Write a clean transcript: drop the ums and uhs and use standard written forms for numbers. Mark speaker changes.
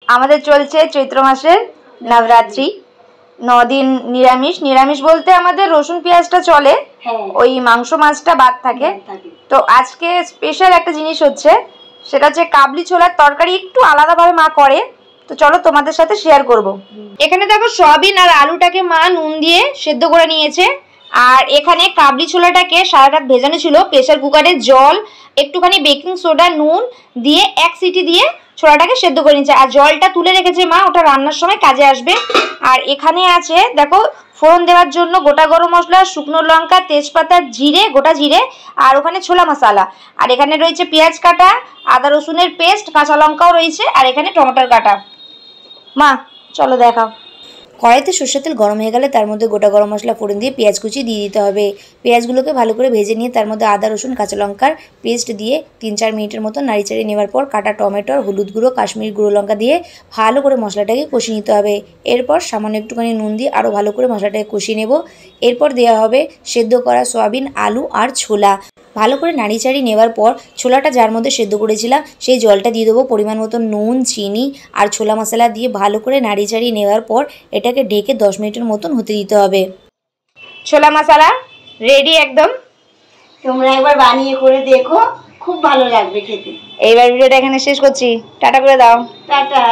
Speaker 1: আমাদের চলছে চৈত্র মাসের নবরাত্রি, 9 দিন নিরামিষ। নিরামিষ বলতে আমাদের রসুন পেঁয়াজটা চলে, ওই মাংস মাছটা বাদ থাকে। তো আজকে স্পেশাল একটা জিনিস হচ্ছে, সেটা হচ্ছে কাবলি ছোলার তরকারি। একটু আলাদাভাবে মা করে, তো চলো তোমাদের সাথে শেয়ার করব। এখানে দেখো সয়াবিন আর আলুটাকে মা নুন দিয়ে সেদ্ধ করে নিয়েছে। আর এখানে কাবলি ছোলাটাকে সারা রাত ভেজানো ছিল। প্রেসার কুকারে জল, একটুখানি বেকিং সোডা, নুন দিয়ে 1 সিটি দিয়ে ছোলাটাকে সেদ্ধ করে নিয়েছে। আর জলটা তুলে রেখেছে মা, ওটা রান্নার সময় কাজে আসবে। আর এখানে আছে দেখো ফোড়ন দেওয়ার জন্য গোটা গরম মশলা, শুকনো লঙ্কা, তেজপাতা, জিরে, গোটা জিরে, আর ওখানে ছোলা মশলা। আর এখানে রয়েছে পেঁয়াজ কাটা, আদা রসুনের পেস্ট, কাঁচা লঙ্কাও রয়েছে, আর এখানে টমেটোর কাটা। মা চলো দেখাও।
Speaker 2: কড়াইতে সরষের তেল গরম হয়ে গেলে তার মধ্যে গোটা গরম মশলা ফোড়ন দিয়ে পেঁয়াজ কুচি দিয়ে দিতে হবে। পেঁয়াজগুলোকে ভালো করে ভেজে নিয়ে তার মধ্যে আদা রসুন কাঁচা লঙ্কার পেস্ট দিয়ে 3-4 মিনিটের মতো নাড়িচাড়িয়ে নেওয়ার পর কাটা টমেটো, হলুদ গুঁড়ো, কাশ্মীরি গুঁড়ো লঙ্কা দিয়ে ভালো করে মশলাটাকে কষিয়ে নিতে হবে। এরপর সামান্য একটুখানি নুন দিয়ে আরও ভালো করে মশলাটাকে কষিয়ে নেব। এরপর দেওয়া হবে সেদ্ধ করা সয়াবিন, আলু আর ছোলা। ভালো করে নাড়িচাড়ি নেওয়ার পর ছোলাটা যার মধ্যে সেদ্ধ করেছিলাম সেই জলটা দিয়ে দেবো, পরিমাণ মতো নুন, চিনি আর ছোলা মশলা দিয়ে ভালো করে নাড়িচাড়ি নেওয়ার পর এটাকে ঢেকে 10 মিনিটের মতন হতে দিতে হবে।
Speaker 1: ছোলা মশলা রেডি একদম।
Speaker 3: তোমরা একবার বানিয়ে করে দেখো, খুব ভালো লাগবে খেতে।
Speaker 1: এইবার ভিডিওটা এখানে শেষ করছি, টাটা করে দাও।
Speaker 3: টাটা।